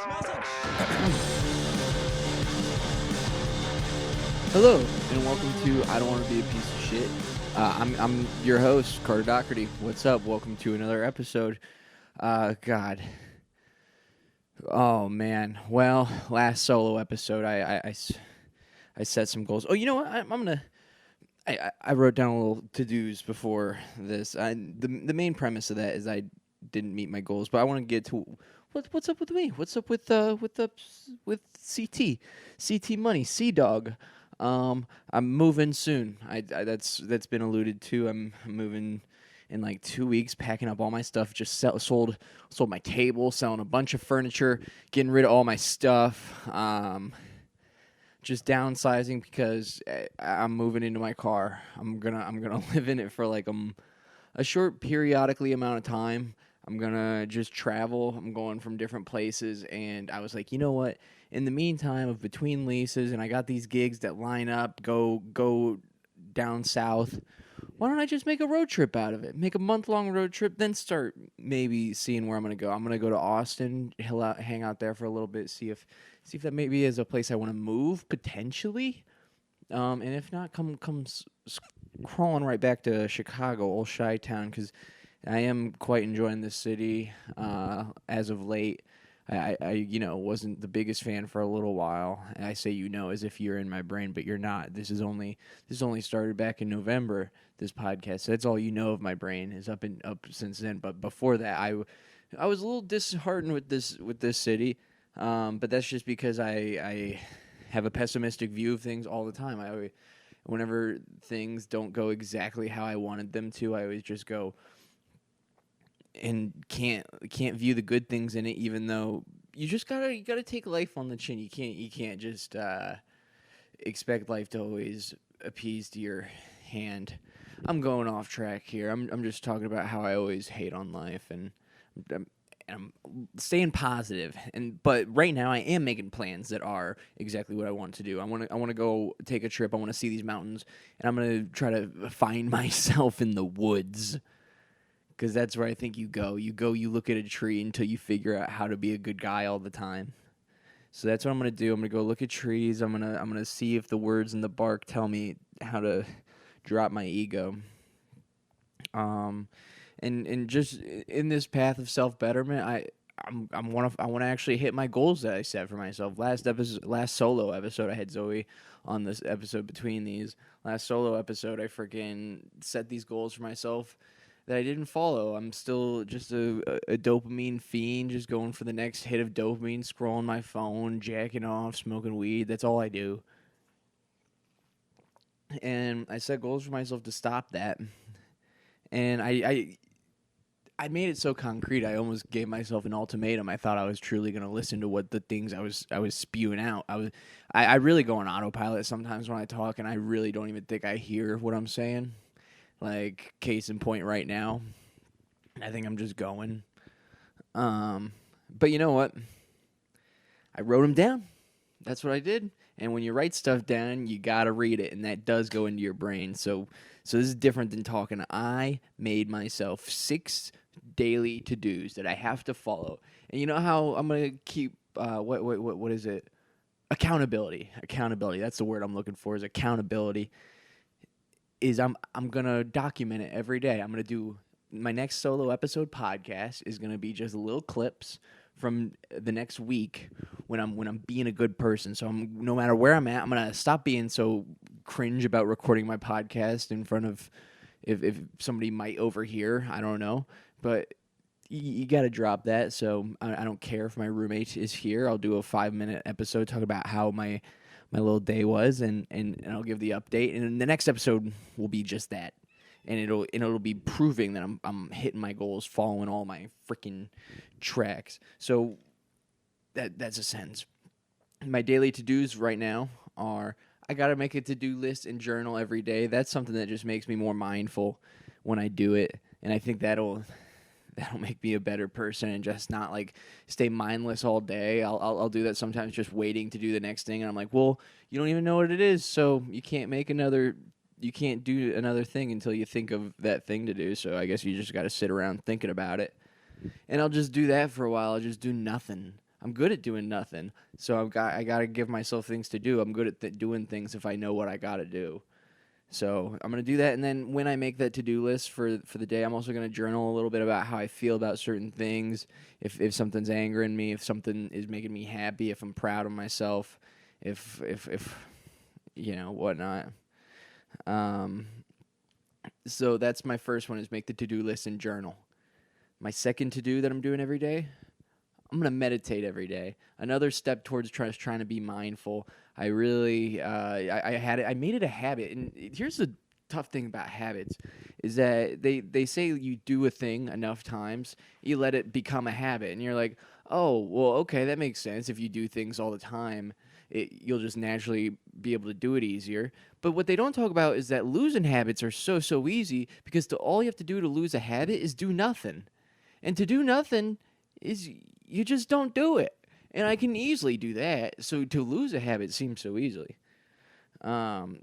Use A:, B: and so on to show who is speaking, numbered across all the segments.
A: smells like shit.
B: Hello, and welcome to I Don't Want to Be a Piece of Shit. I'm your host, Carter Doherty. What's up? Welcome to another episode. God. Oh, man. Well, last solo episode, I set some goals. Oh, you know what? I'm going to... I wrote down a little to-dos before this. The main premise of that is I didn't meet my goals, but I want to get to... What's up with me? What's up with CT Money, C Dog? I'm moving soon. That's been alluded to. I'm moving in like 2 weeks, packing up all my stuff. Just sold my table, selling a bunch of furniture, getting rid of all my stuff. Just downsizing because I'm moving into my car. I'm gonna live in it for like a short periodically amount of time. I'm gonna just travel. I'm going from different places, and I was like, you know what? In the meantime of between leases, and I got these gigs that line up, go down south. Why don't I just make a road trip out of it? Make a month-long road trip, then start maybe seeing where I'm gonna go. I'm gonna go to Austin, hang out there for a little bit, see if that maybe is a place I want to move potentially. And if not, come crawling right back to Chicago, old Chi-Town, because I am quite enjoying this city as of late. I wasn't the biggest fan for a little while. And I say as if you're in my brain, but you're not. This only started back in November. This podcast, so that's all you know of my brain is up since then. But before that, I was a little disheartened with this city. But that's just because I have a pessimistic view of things all the time. Whenever things don't go exactly how I wanted them to, I always just go and can't view the good things in it, even though you gotta take life on the chin. You can't just expect life to always appease to your hand. I'm going off track here. I'm just talking about how I always hate on life, and I'm staying positive. But right now I am making plans that are exactly what I want to do. I want to go take a trip. I want to see these mountains, and I'm gonna try to find myself in the woods. Because that's where I think you go. You look at a tree until you figure out how to be a good guy all the time. So that's what I'm going to do. I'm going to go look at trees. I'm going to see if the words in the bark tell me how to drop my ego. And just in this path of self-betterment, I want to actually hit my goals that I set for myself. Last solo episode, I had Zoe on this episode between these. Last solo episode, I freaking set these goals for myself that I didn't follow. I'm still just a dopamine fiend, just going for the next hit of dopamine, scrolling my phone, jacking off, smoking weed. That's all I do. And I set goals for myself to stop that. And I made it so concrete, I almost gave myself an ultimatum. I thought I was truly going to listen to what the things I was spewing out. I really go on autopilot sometimes when I talk, and I really don't even think I hear what I'm saying. Like, case in point right now, I think I'm just going. But you know what? I wrote them down. That's what I did. And when you write stuff down, you got to read it, and that does go into your brain. So this is different than talking. I made myself 6 daily to-dos that I have to follow. And you know how I'm going to keep, what is it? Accountability. Accountability. That's the word I'm looking for, is accountability. I'm gonna document it every day. I'm gonna do my next solo episode podcast is gonna be just little clips from the next week when I'm being a good person. So no matter where I'm at, I'm gonna stop being so cringe about recording my podcast in front of if somebody might overhear. I don't know, but you got to drop that. So I don't care if my roommate is here. I'll do a 5-minute episode talking about how my little day was, and I'll give the update. And the next episode will be just that, and it'll be proving that I'm hitting my goals, following all my freaking tracks. So that's a sentence. My daily to-dos right now are I gotta make a to-do list and journal every day. That's something that just makes me more mindful when I do it, and I think that'll make me a better person and just not like stay mindless all day. I'll do that sometimes, just waiting to do the next thing, and I'm like, well, you don't even know what it is, so you can't do another thing until you think of that thing to do. So I guess you just got to sit around thinking about it, and I'll just do that for a while. I'll just do nothing. I'm good at doing nothing. So I got to give myself things to do. I'm good at doing things if I know what I got to do. So I'm gonna do that, and then when I make that to-do list for the day, I'm also gonna journal a little bit about how I feel about certain things. If something's angering me, if something is making me happy, if I'm proud of myself, if whatnot. Um, so that's my first one, is make the to-do list and journal. My second to-do that I'm doing every day, I'm gonna meditate every day. Another step towards trying to be mindful. I really, I made it a habit, and here's the tough thing about habits, is that they say you do a thing enough times, you let it become a habit, and you're like, oh, well, okay, that makes sense. If you do things all the time, you'll just naturally be able to do it easier. But what they don't talk about is that losing habits are so easy, because all you have to do to lose a habit is do nothing. And to do nothing is you just don't do it. And I can easily do that. So to lose a habit seems so easily. Um,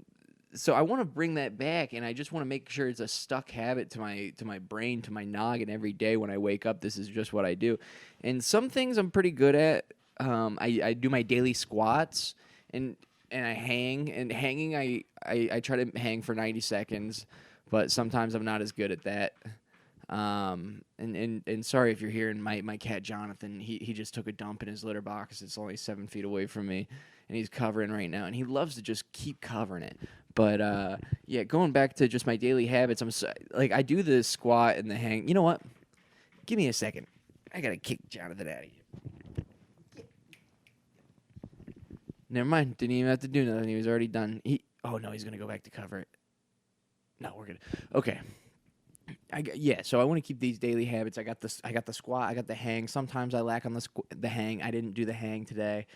B: so I want to bring that back, and I just want to make sure it's a stuck habit to my brain, to my noggin every day when I wake up. This is just what I do. And some things I'm pretty good at. I do my daily squats, and I hang. And hanging, I try to hang for 90 seconds, but sometimes I'm not as good at that. And sorry if you're hearing my cat Jonathan. He just took a dump in his litter box. It's only 7 feet away from me, and he's covering right now, and he loves to just keep covering it. But yeah, going back to just my daily habits, I do the squat and the hang. You know what? Give me a second. I gotta kick Jonathan out of here. Never mind. Didn't even have to do nothing. He was already done. Oh no, he's gonna go back to cover it. No, we're good. Okay. So I want to keep these daily habits. I got the squat. I got the hang. Sometimes I lack on the hang. I didn't do the hang today.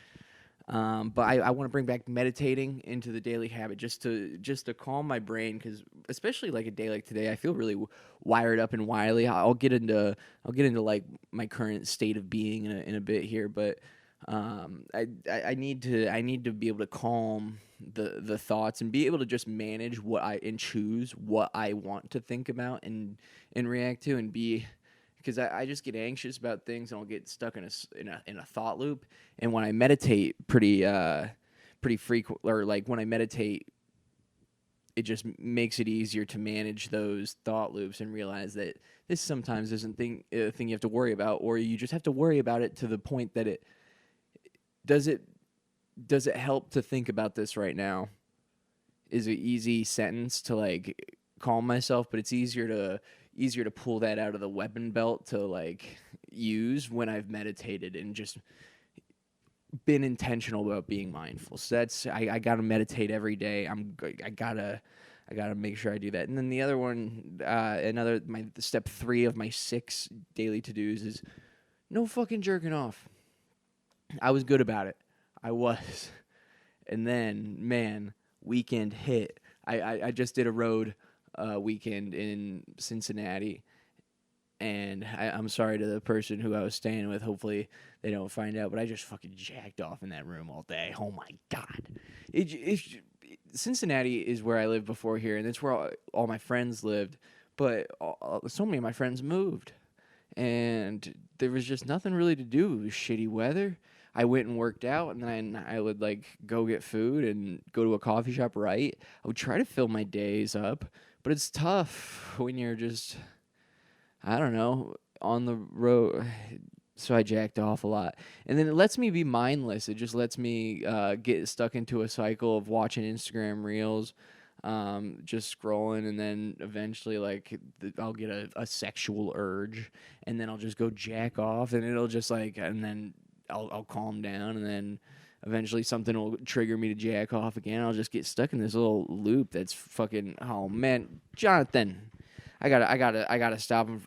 B: But I want to bring back meditating into the daily habit, just to calm my brain, because especially like a day like today, I feel really wired up and wily. I'll get into like my current state of being in a bit here, but I need to be able to calm the thoughts and be able to just manage and choose what I want to think about and react to, and be, because I just get anxious about things, and I'll get stuck in a thought loop. And when I meditate pretty frequent, or like when I meditate, it just makes it easier to manage those thought loops and realize that this sometimes isn't a thing you have to worry about, or you just have to worry about it to the point that it does it help to think about this right now, is an easy sentence to like calm myself, but it's easier to pull that out of the weapon belt to like use when I've meditated and just been intentional about being mindful. So that's, I gotta meditate every day. I gotta make sure I do that. And then the other one, my step 3 of my 6 daily to dos is no fucking jerking off. I was good about it. I was. And then, man, weekend hit. I just did a road weekend in Cincinnati, and I'm sorry to the person who I was staying with. Hopefully they don't find out, but I just fucking jacked off in that room all day. Oh my God. Cincinnati is where I lived before here, and it's where all my friends lived, but so many of my friends moved, and there was just nothing really to do. It was shitty weather. I went and worked out, and then I would like go get food and go to a coffee shop. Right, I would try to fill my days up, but it's tough when you're just, I don't know, on the road. So I jacked off a lot, and then it lets me be mindless. It just lets me get stuck into a cycle of watching Instagram reels, just scrolling, and then eventually like I'll get a sexual urge, and then I'll just go jack off, and it'll just like, and then I'll calm down, and then eventually something will trigger me to jack off again. I'll just get stuck in this little loop that's fucking, oh man, Jonathan, I gotta stop him.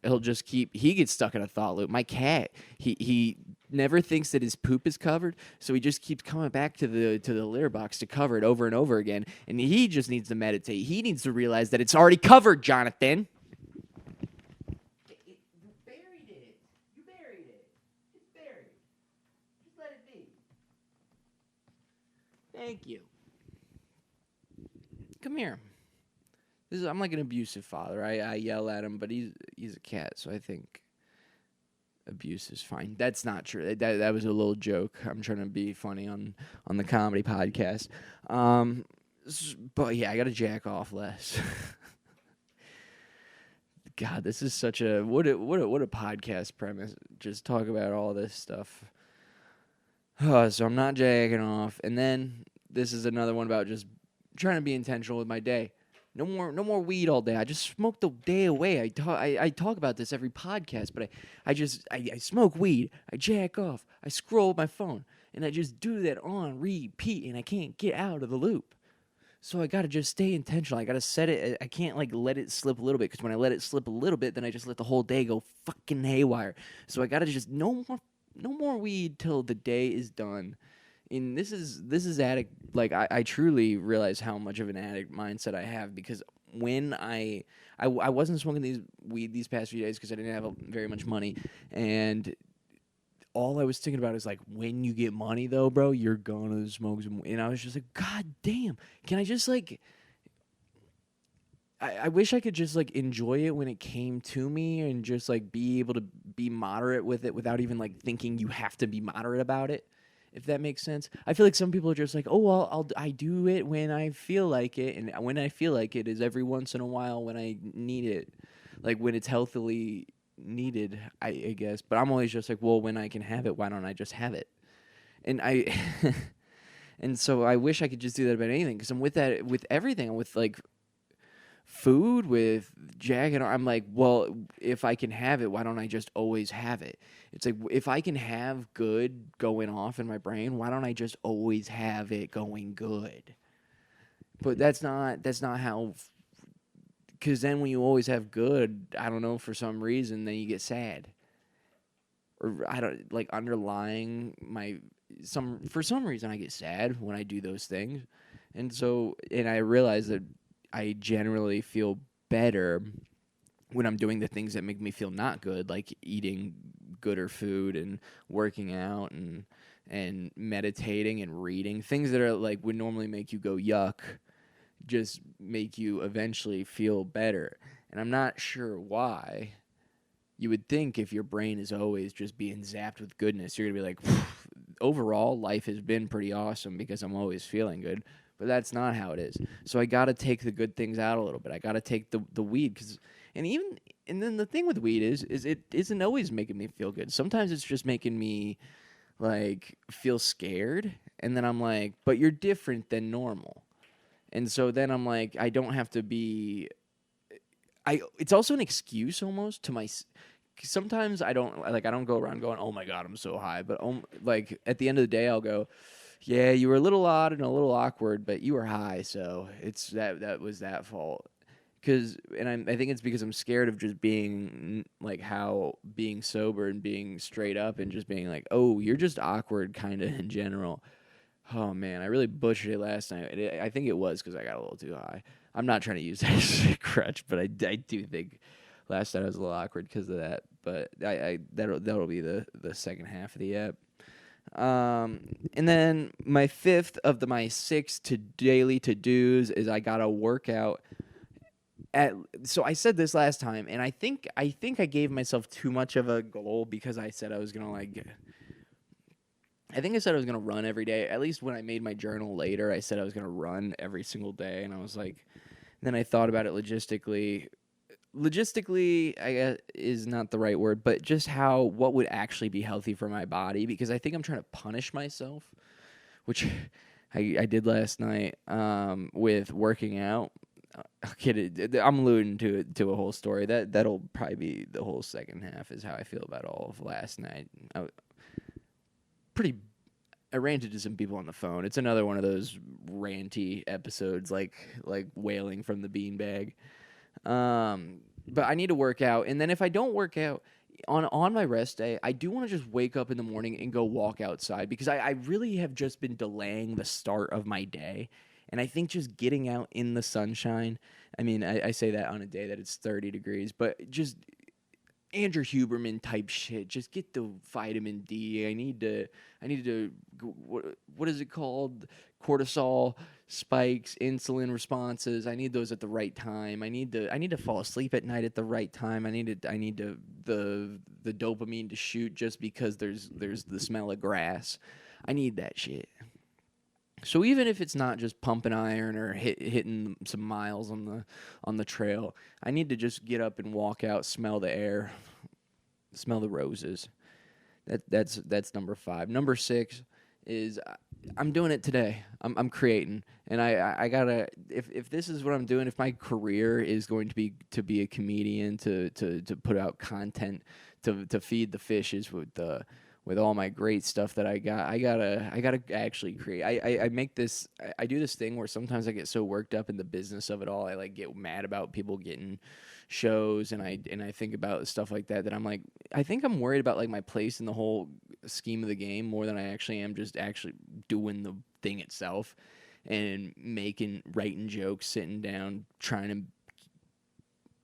B: He gets stuck in a thought loop. My cat, he never thinks that his poop is covered, so he just keeps coming back to the litter box to cover it over and over again, and he just needs to meditate. He needs to realize that it's already covered, Jonathan. Thank you. Come here. I'm like an abusive father. I yell at him, but he's a cat, so I think abuse is fine. That's not true. That was a little joke. I'm trying to be funny on the comedy podcast. But yeah, I got to jack off less. God, this is such a what a podcast premise. Just talk about all this stuff. So I'm not jacking off, and then this is another one about just trying to be intentional with my day. No more weed all day. I just smoke the day away. I talk about this every podcast, but I smoke weed. I jack off. I scroll with my phone, and I just do that on repeat, and I can't get out of the loop. So I gotta just stay intentional. I gotta set it. I can't like let it slip a little bit, because when I let it slip a little bit, then I just let the whole day go fucking haywire. So I gotta just no more weed till the day is done. And this is addict. Like I truly realize how much of an addict mindset I have, because when I wasn't smoking weed these past few days because I didn't have very much money, and all I was thinking about is like, when you get money though, bro, you're gonna smoke some. And I was just like, God damn, can I just like? I wish I could just like enjoy it when it came to me, and just like be able to be moderate with it without even like thinking you have to be moderate about it. If that makes sense. I feel like some people are just like, oh, well, I do it when I feel like it, and when I feel like it is every once in a while when I need it, like when it's healthily needed, I guess. But I'm always just like, well, when I can have it, why don't I just have it? And and so I wish I could just do that about anything, because I'm with that with everything. I'm with like food, with Jack, and I'm like, well, if I can have it, why don't I just always have it? It's like, if I can have good going off in my brain, why don't I just always have it going good? But that's not how, because then when you always have good, I don't know, for some reason, then you get sad. Or I don't, like, underlying for some reason I get sad when I do those things. And I realize that I generally feel better when I'm doing the things that make me feel not good, like eating gooder food and working out and meditating and reading. Things that are like would normally make you go yuck, just make you eventually feel better. And I'm not sure why. You would think if your brain is always just being zapped with goodness, you're going to be like, overall, life has been pretty awesome because I'm always feeling good. But that's not how it is. So I got to take the good things out a little bit. I got to take the weed, and then the thing with weed is it isn't always making me feel good. Sometimes it's just making me like feel scared, and then I'm like, but you're different than normal. And so then I'm like, I don't have to be. It's also an excuse almost to my. Sometimes I don't go around going, oh my God, I'm so high. But like at the end of the day, I'll go, yeah, you were a little odd and a little awkward, but you were high, so it's that was that fault. I think it's because I'm scared of just being like how being sober and being straight up and just being like, oh, you're just awkward kind of in general. Oh man, I really butchered it last night. I think it was because I got a little too high. I'm not trying to use that as a crutch, but I do think last night I was a little awkward because of that. But that'll be the second half of the app. And then my fifth of my 6 daily to-dos is I gotta work out. So I said this last time, and I think I gave myself too much of a goal, because I said I was gonna I think I said I was gonna run every day. At least when I made my journal later, I said I was gonna run every single day, and I was like, then I thought about it logistically. Logistically, I guess is not the right word, but just what would actually be healthy for my body, because I think I'm trying to punish myself, which I did last night with working out. I'm alluding to a whole story. That'll probably be the whole second half, is how I feel about all of last night. I ranted to some people on the phone. It's another one of those ranty episodes, like wailing from the beanbag. But I need to work out, and then if I don't work out on my rest day, I do want to just wake up in the morning and go walk outside, because I really have just been delaying the start of my day. And I think just getting out in the sunshine, I mean, I say that on a day that it's 30 degrees, but just Andrew Huberman type shit. Just get the vitamin D. I need to what is it called? cortisol spikes, insulin responses. I need those at the right time. I need to fall asleep at night at the right time. I need the dopamine to shoot just because there's the smell of grass. I need that shit. So even if it's not just pumping iron or hitting some miles on the trail, I need to just get up and walk out, smell the air, smell the roses. That's number 5. Number 6 is I'm doing it today. I'm creating, and I gotta, if this is what I'm doing, if my career is going to be a comedian, to put out content, to feed the fishes with all my great stuff that I gotta actually create. I make this. I do this thing where sometimes I get so worked up in the business of it all, I like get mad about people getting shows, and I think about stuff like that I'm like, I think I'm worried about like my place in the whole scheme of the game more than I actually am just actually doing the thing itself and writing jokes, sitting down, trying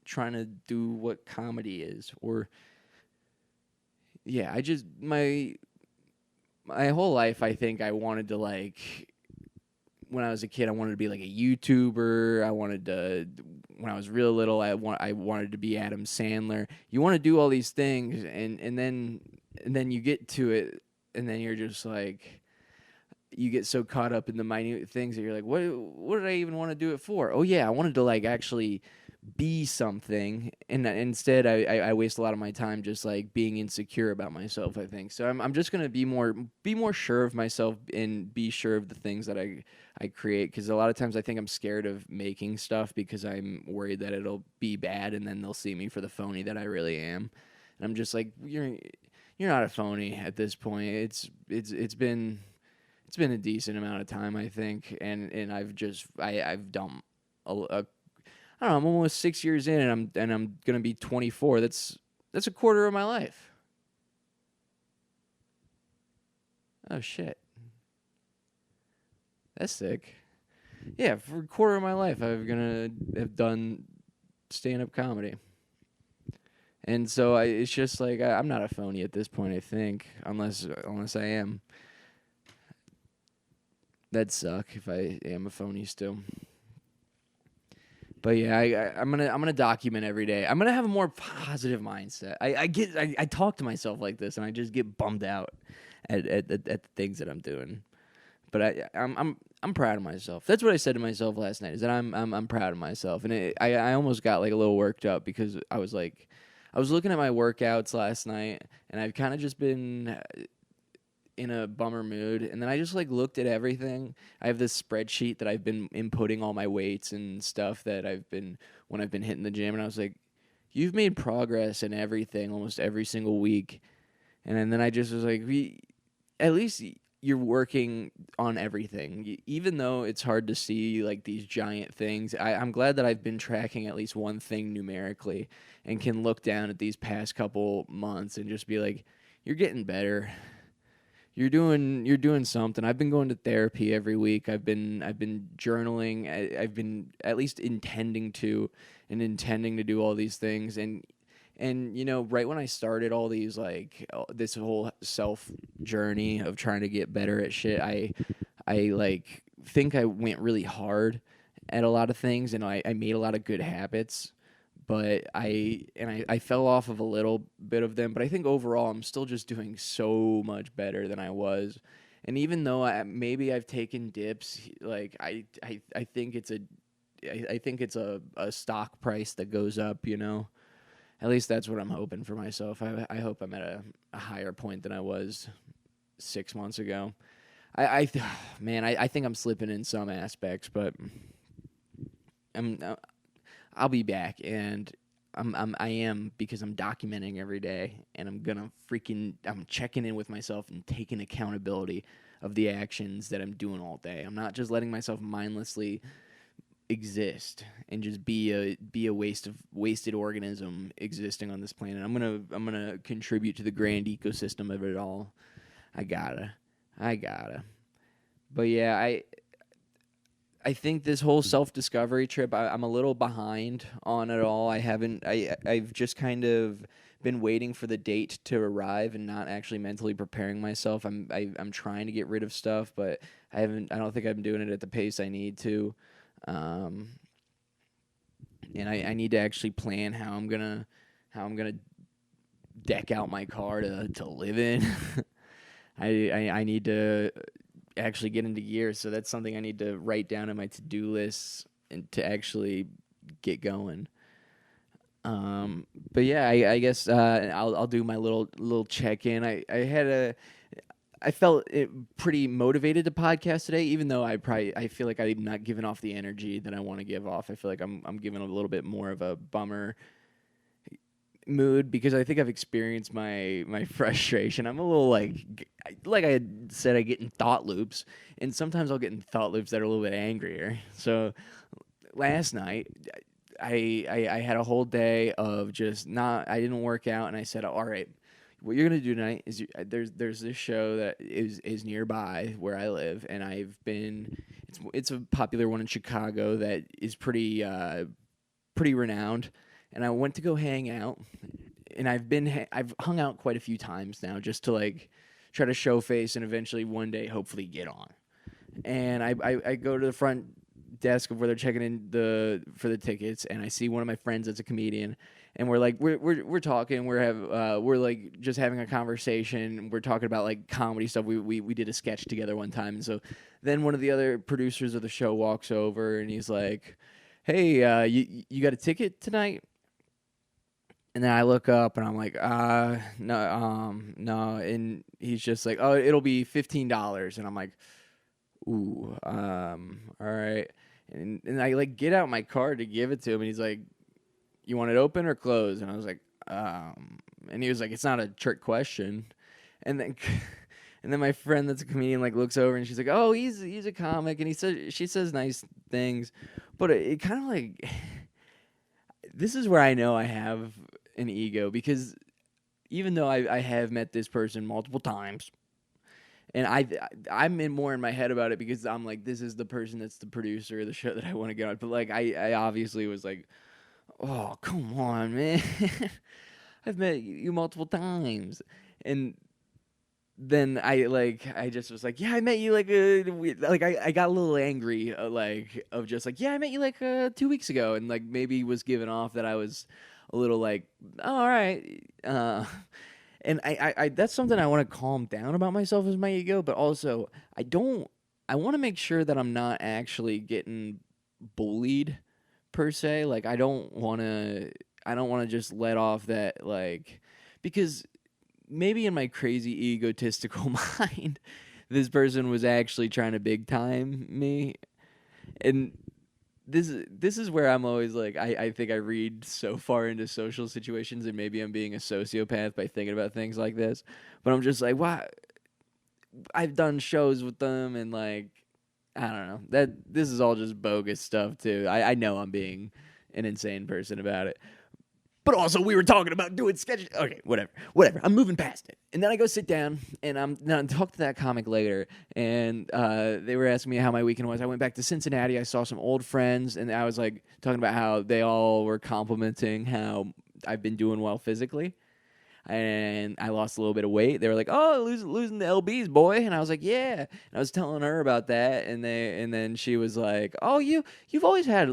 B: to do what comedy is. Or yeah, I just my whole life I think I wanted to, like, when I was a kid I wanted to be like a YouTuber. When I was real little I wanted to be Adam Sandler. You want to do all these things, and then you get to it, and then you're just like, you get so caught up in the minute things that you're like, what did I even want to do it for? Oh yeah, I wanted to like actually be something, and instead I waste a lot of my time just like being insecure about myself, I think. So I'm just gonna be more sure of myself and be sure of the things that I create, because a lot of times I think I'm scared of making stuff because I'm worried that it'll be bad and then they'll see me for the phony that I really am. And I'm just like, you're not a phony at this point. It's been a decent amount of time, I think, and I've done I don't know, I'm almost 6 years in, and I'm gonna be 24. That's a quarter of my life. Oh shit, that's sick. Yeah, for a quarter of my life, I'm gonna have done stand-up comedy, and so it's just like I'm not a phony at this point, I think, unless I am. That'd suck if I am a phony still. But yeah, I'm gonna document every day. I'm gonna have a more positive mindset. I talk to myself like this, and I just get bummed out at the things that I'm doing. But I'm proud of myself. That's what I said to myself last night. Is that I'm proud of myself, and I almost got like a little worked up because I was looking at my workouts last night, and I've kind of just been in a bummer mood, and then I just like looked at everything. I have this spreadsheet that I've been inputting all my weights and stuff that when I've been hitting the gym, and I was like, you've made progress in everything almost every single week. And then I just was like, at least you're working on everything, even though it's hard to see like these giant things. I'm glad that I've been tracking at least one thing numerically and can look down at these past couple months and just be like, you're getting better. You're doing something. I've been going to therapy every week. I've been journaling. I've been at least intending to do all these things. And right when I started all these this whole self journey of trying to get better at shit, I like think I went really hard at a lot of things, and I made a lot of good habits. But I fell off of a little bit of them. But I think overall I'm still just doing so much better than I was. And even though maybe I've taken dips, like I think it's a stock price that goes up. At least that's what I'm hoping for myself. I hope I'm at a higher point than I was 6 months ago. Man, I think I'm slipping in some aspects, but I'll be back, and I am, because I'm documenting every day, and I'm checking in with myself and taking accountability of the actions that I'm doing all day. I'm not just letting myself mindlessly exist and just be a wasted organism existing on this planet. I'm gonna contribute to the grand ecosystem of it all. I gotta. But yeah, I think this whole self-discovery trip, I'm a little behind on it all. I've just kind of been waiting for the date to arrive and not actually mentally preparing myself. I'm trying to get rid of stuff, but I don't think I'm doing it at the pace I need to. Um, and I need to actually plan how I'm gonna deck out my car to live in. I need to actually get into gear, so that's something I need to write down in my to-do list and to actually get going. But yeah, I guess I'll do my little check in. I felt pretty motivated to podcast today, even though I feel like I'm not giving off the energy that I want to give off. I feel like I'm giving a little bit more of a bummer mood because I think I've experienced my frustration. I'm a little like I had said, I get in thought loops, and sometimes I'll get in thought loops that are a little bit angrier. So last night I had a whole day of just not. I didn't work out, and I said, all right, what you're gonna do tonight is there's this show that is nearby where I live, and it's a popular one in Chicago that is pretty renowned, and I went to go hang out, and I've hung out quite a few times now just to like try to show face and eventually one day hopefully get on. And I go to the front desk of where they're checking in for the tickets, and I see one of my friends that's a comedian, and we're talking, we're like just having a conversation. We're talking about like comedy stuff. We did a sketch together one time, and so then one of the other producers of the show walks over and he's like, "Hey, you got a ticket tonight?" And then I look up and I'm like, no. And he's just like, "Oh, it'll be $15." And I'm like, ooh, all right. And I like get out my card to give it to him, and he's like, "You want it open or closed?" And I was like, and he was like, "It's not a trick question." And then and then my friend that's a comedian like looks over and she's like, "Oh, he's a comic," and she says nice things, but it kind of like this is where I know I have an ego, because even though I have met this person multiple times, and I'm more in my head about it because I'm like, this is the person that's the producer of the show that I want to get on. But like I obviously was like, oh, come on, man. I've met you multiple times. And then I just was like, yeah, I met you I got a little angry, of just like, yeah, I met you 2 weeks ago, and like maybe was giving off that I was a little like, oh, all right, and I that's something I want to calm down about myself, is my ego, but also I want to make sure that I'm not actually getting bullied per se. Like I don't want to just let off that, like, because maybe in my crazy egotistical mind, this person was actually trying to big time me, and this is where I'm always like, I think I read so far into social situations, and maybe I'm being a sociopath by thinking about things like this, but I'm just like, wow, I've done shows with them, and like, I don't know, that this is all just bogus stuff too. I know I'm being an insane person about it. But also, we were talking about doing sketches. Okay, whatever. I'm moving past it. And then I go sit down, and I'm talk to that comic later. And they were asking me how my weekend was. I went back to Cincinnati. I saw some old friends, and I was like talking about how they all were complimenting how I've been doing well physically. And I lost a little bit of weight. They were like, "Oh, losing the lbs, boy," and I was like, "Yeah." And I was telling her about that, and then she was like, "Oh, you've always had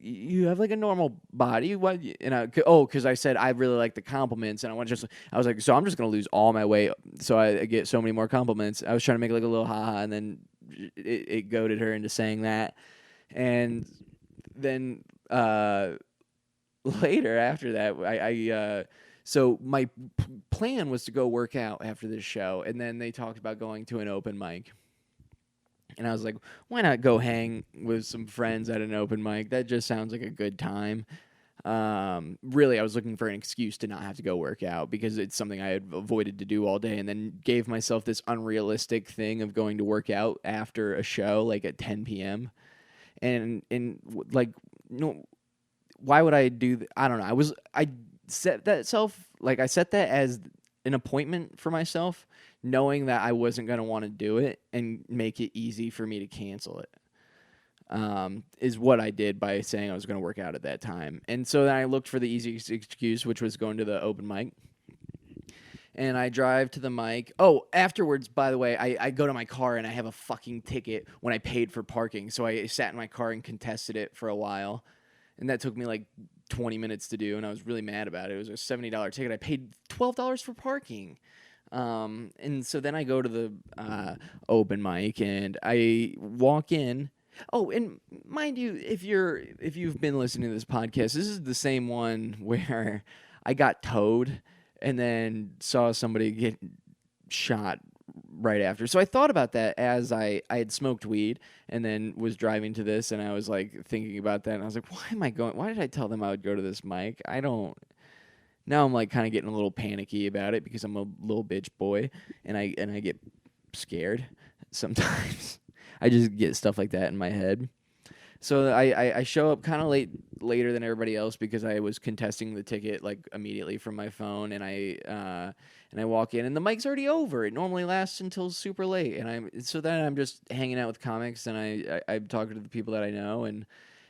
B: you have like a normal body." What? And because I said I really like the compliments, and I was like, so I'm just gonna lose all my weight so I get so many more compliments. I was trying to make like a little haha, and then it goaded her into saying that, and then later after that, so my plan was to go work out after this show, and then they talked about going to an open mic. And I was like, why not go hang with some friends at an open mic? That just sounds like a good time. Really, I was looking for an excuse to not have to go work out because it's something I had avoided to do all day, and then gave myself this unrealistic thing of going to work out after a show, like at 10 p.m. And like, no, why would I do I don't know. I set that as an appointment for myself, knowing that I wasn't going to want to do it and make it easy for me to cancel it. is what I did by saying I was going to work out at that time. And so then I looked for the easiest excuse, which was going to the open mic. And I drive to the mic. Oh, afterwards, by the way, I go to my car and I have a fucking ticket when I paid for parking. So I sat in my car and contested it for a while. And that took me like 20 minutes to do. And I was really mad about it. It was a $70 ticket. I paid $12 for parking. And so then I go to the open mic and I walk in. Oh, and mind you, if you've been listening to this podcast, this is the same one where I got towed and then saw somebody get shot right after. So I thought about that as I had smoked weed and then was driving to this, and I was like thinking about that, and I was like, why am I going? Why did I tell them I would go to this mic? I don't. Now I'm like kind of getting a little panicky about it because I'm a little bitch boy, and I get scared sometimes. I just get stuff like that in my head. So I show up kind of later than everybody else because I was contesting the ticket like immediately from my phone, and I walk in and the mic's already over. It normally lasts until super late, and then I'm just hanging out with comics, and I'm talking to the people that I know, and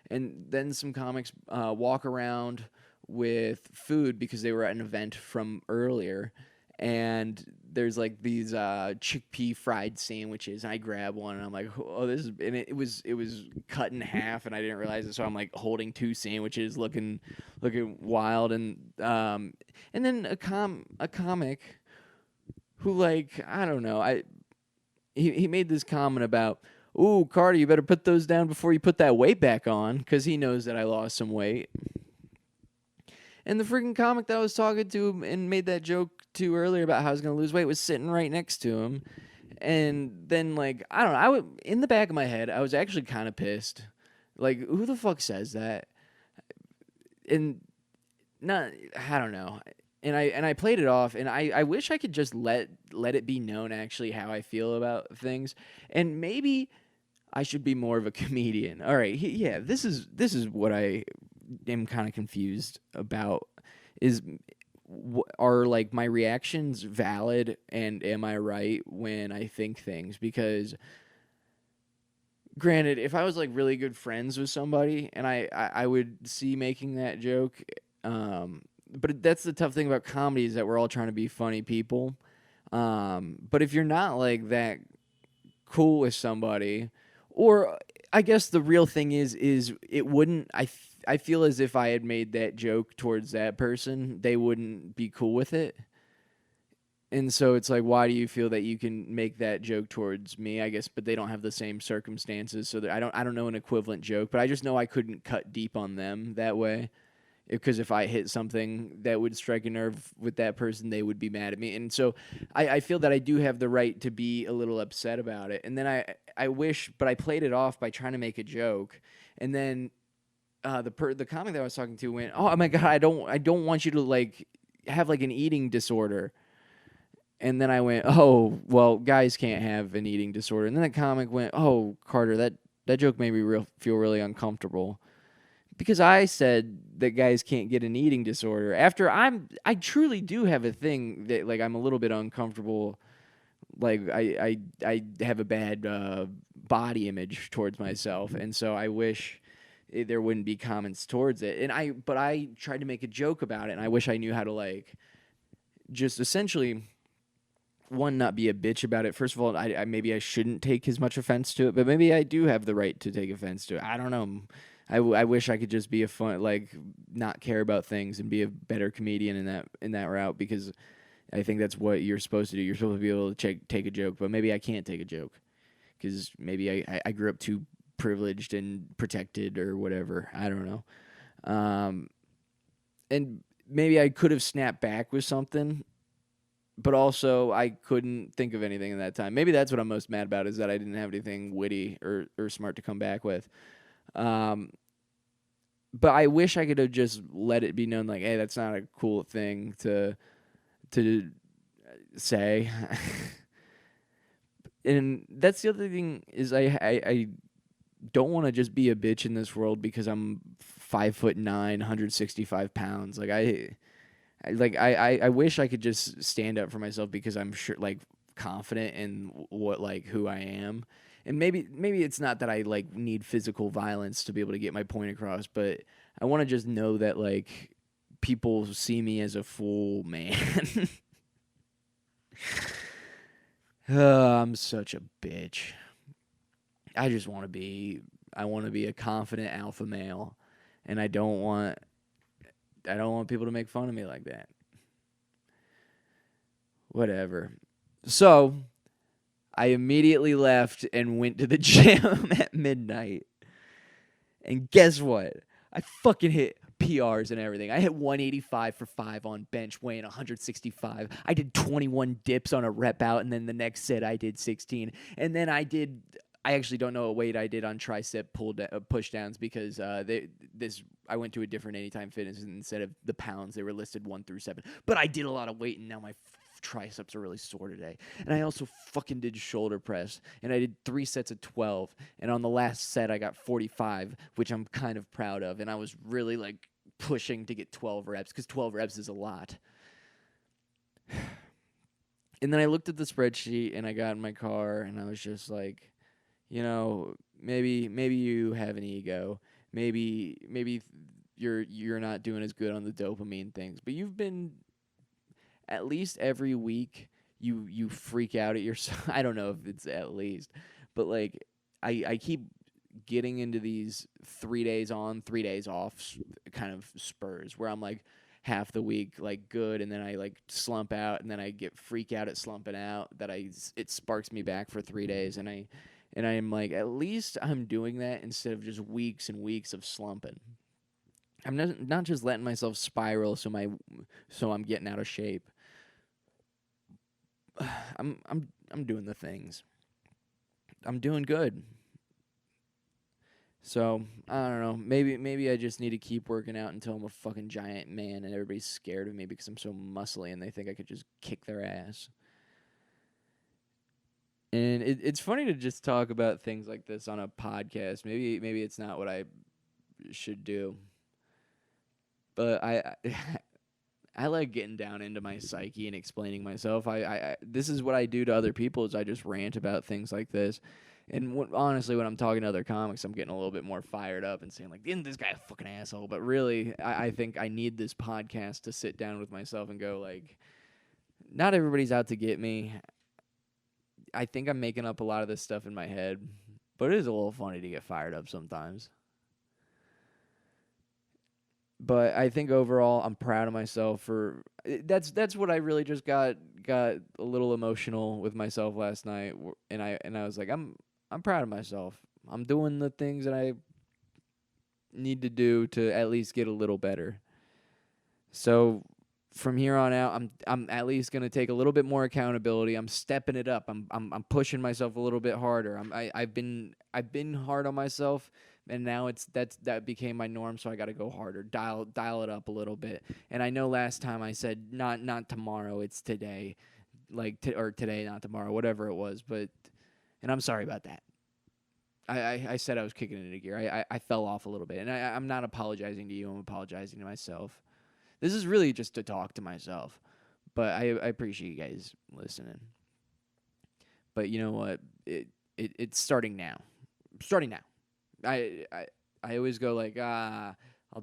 B: then some comics walk around with food because they were at an event from earlier. And there's like these chickpea fried sandwiches, and I grab one, and I'm like, "Oh, this is!" And it was cut in half, and I didn't realize it, so I'm like holding two sandwiches, looking wild, and then a comic who, like, I don't know, he made this comment about, "Ooh, Carter, you better put those down before you put that weight back on," because he knows that I lost some weight. And the freaking comic that I was talking to and made that joke to earlier about how I was going to lose weight was sitting right next to him. And then, like, I don't know, in the back of my head, I was actually kind of pissed. Like, who the fuck says that? And I don't know. And I played it off, and I wish I could just let it be known actually how I feel about things. And maybe I should be more of a comedian. All right, yeah, this is what I am kind of confused about. Are like my reactions valid, and am I right when I think things? Because granted, if I was like really good friends with somebody and I would see making that joke, but that's the tough thing about comedy, is that we're all trying to be funny people. But if you're not like that cool with somebody, or I guess the real thing is it wouldn't, I feel as if I had made that joke towards that person, they wouldn't be cool with it. And so it's like, why do you feel that you can make that joke towards me? I guess, but they don't have the same circumstances, so that I don't know an equivalent joke. But I just know I couldn't cut deep on them that way, because if I hit something that would strike a nerve with that person, they would be mad at me. And so I feel that I do have the right to be a little upset about it. And then I wish, but I played it off by trying to make a joke, and then the comic that I was talking to went, "Oh my god, I don't want you to like have like an eating disorder." And then I went, "Oh, well, guys can't have an eating disorder." And then the comic went, "Oh, Carter, that joke made me feel really uncomfortable." Because I said that guys can't get an eating disorder. After I truly do have a thing that, like, I'm a little bit uncomfortable. Like, I have a bad body image towards myself, and so I wish there wouldn't be comments towards it. But I tried to make a joke about it, and I wish I knew how to, like, just essentially, one, not be a bitch about it. First of all, maybe I shouldn't take as much offense to it, but maybe I do have the right to take offense to it. I don't know. I wish I could just be not care about things and be a better comedian in that route, because I think that's what you're supposed to do. You're supposed to be able to take a joke, but maybe I can't take a joke because maybe I grew up too privileged and protected or whatever. I don't know. And maybe I could have snapped back with something, but also I couldn't think of anything in that time. Maybe that's what I'm most mad about, is that I didn't have anything witty or smart to come back with. But I wish I could have just let it be known, like, hey, that's not a cool thing to say. And that's the other thing, is I don't want to just be a bitch in this world because I'm 5'9", 165 pounds. Like I wish I could just stand up for myself because I'm sure, like, confident in who I am. and maybe it's not that I like need physical violence to be able to get my point across, but I want to just know that like people see me as a full man. I'm such a bitch. I just want to be. I want to be a confident alpha male, and I don't want people to make fun of me like that. Whatever. So, I immediately left and went to the gym at midnight. And guess what? I fucking hit PRs and everything. I hit 185 for 5 on bench, weighing 165. I did 21 dips on a rep out, and then the next set I did 16. And then I actually don't know what weight I did on tricep push downs because I went to a different Anytime Fitness, and instead of the pounds, they were listed 1 through 7. But I did a lot of weight, and now my triceps are really sore today. And I also fucking did shoulder press, and I did 3 sets of 12, and on the last set I got 45, which I'm kind of proud of, and I was really like pushing to get 12 reps because 12 reps is a lot. And then I looked at the spreadsheet, and I got in my car, and I was just like, you know, maybe you have an ego, maybe you're not doing as good on the dopamine things, but you've been at least every week you freak out at yourself. I don't know if it's at least, but like I keep getting into these 3 days on, 3 days off kind of spurs where I'm like half the week like good, and then I like slump out, and then I get freak out at slumping out it sparks me back for 3 days, and I'm like, at least I'm doing that instead of just weeks and weeks of slumping. I'm not just letting myself spiral so I'm getting out of shape. I'm doing the things. I'm doing good. So, I don't know. Maybe I just need to keep working out until I'm a fucking giant man and everybody's scared of me because I'm so muscly and they think I could just kick their ass. And it's funny to just talk about things like this on a podcast. Maybe it's not what I should do. But I like getting down into my psyche and explaining myself. I this is what I do to other people is I just rant about things like this. And honestly, when I'm talking to other comics, I'm getting a little bit more fired up and saying, like, isn't this guy a fucking asshole? But really, I think I need this podcast to sit down with myself and go, like, not everybody's out to get me. I think I'm making up a lot of this stuff in my head, but it is a little funny to get fired up sometimes. But I think overall, I'm proud of myself for that's what I really just got a little emotional with myself last night, and I was like, I'm proud of myself. I'm doing the things that I need to do to at least get a little better. So from here on out, I'm at least gonna take a little bit more accountability. I'm stepping it up. I'm pushing myself a little bit harder. I've been hard on myself, and now that became my norm. So I got to go harder, dial it up a little bit. And I know last time I said not tomorrow, it's today, or today, not tomorrow, whatever it was. And I'm sorry about that. I said I was kicking it into gear. I fell off a little bit, and I'm not apologizing to you. I'm apologizing to myself. This is really just to talk to myself, but I appreciate you guys listening. But you know what? It's starting now. Starting now. I always go like, I'll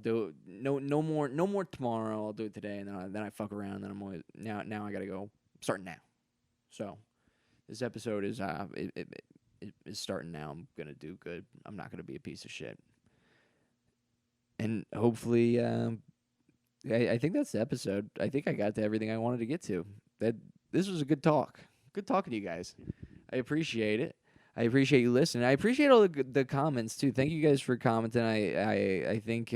B: do it. No more tomorrow. I'll do it today, and then I fuck around. And then I'm always now I gotta go. Starting now. So this episode is it is starting now. I'm gonna do good. I'm not gonna be a piece of shit. And hopefully, I think that's the episode. I think I got to everything I wanted to get to. This was a good talk. Good talking to you guys. I appreciate it. I appreciate you listening. I appreciate all the comments too. Thank you guys for commenting. I think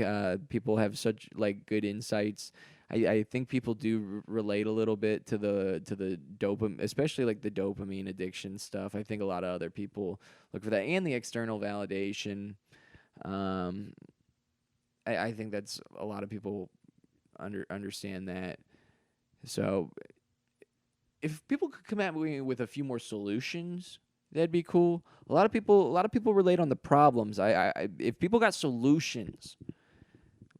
B: people have such like good insights. I think people do relate a little bit to the dopamine, especially like the dopamine addiction stuff. I think a lot of other people look for that and the external validation. I think that's a lot of people understand that. So if people could come at me with a few more solutions, that'd be cool. A lot of people relate on the problems. If people got solutions,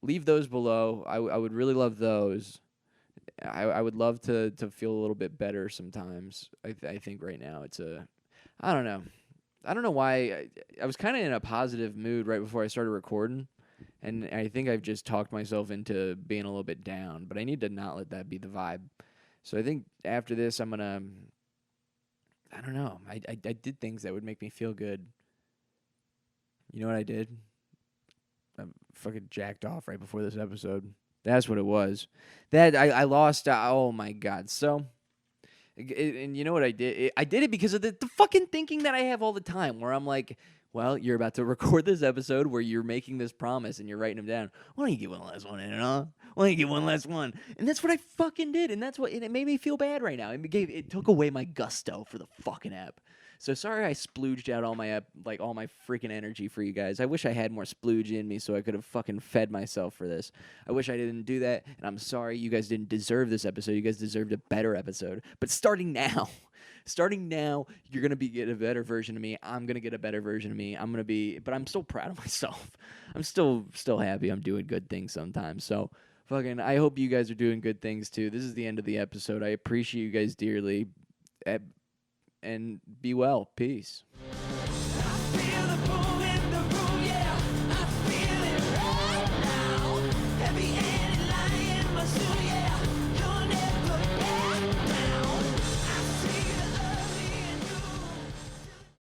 B: leave those below. I would really love those. I would love to feel a little bit better sometimes. I think right now I don't know. I don't know why. I was kind of in a positive mood right before I started recording, and I think I've just talked myself into being a little bit down. But I need to not let that be the vibe. So I think after this, I'm gonna. I don't know. I did things that would make me feel good. You know what I did? I fucking jacked off right before this episode. That's what it was. That I lost. Oh my god. So. And you know what I did? I did it because of the fucking thinking that I have all the time where I'm like, well, you're about to record this episode where you're making this promise and you're writing them down. Why don't you get one last one in, huh? Why don't you get one last one? And that's what I fucking did. And and it made me feel bad right now. It took away my gusto for the fucking app. So sorry I splooged out all my all my freaking energy for you guys. I wish I had more splooge in me so I could have fucking fed myself for this. I wish I didn't do that, and I'm sorry you guys didn't deserve this episode. You guys deserved a better episode. But starting now, you're gonna get a better version of me. I'm gonna get a better version of me. But I'm still proud of myself. I'm still happy. I'm doing good things sometimes. So fucking, I hope you guys are doing good things too. This is the end of the episode. I appreciate you guys dearly. And be well. Peace.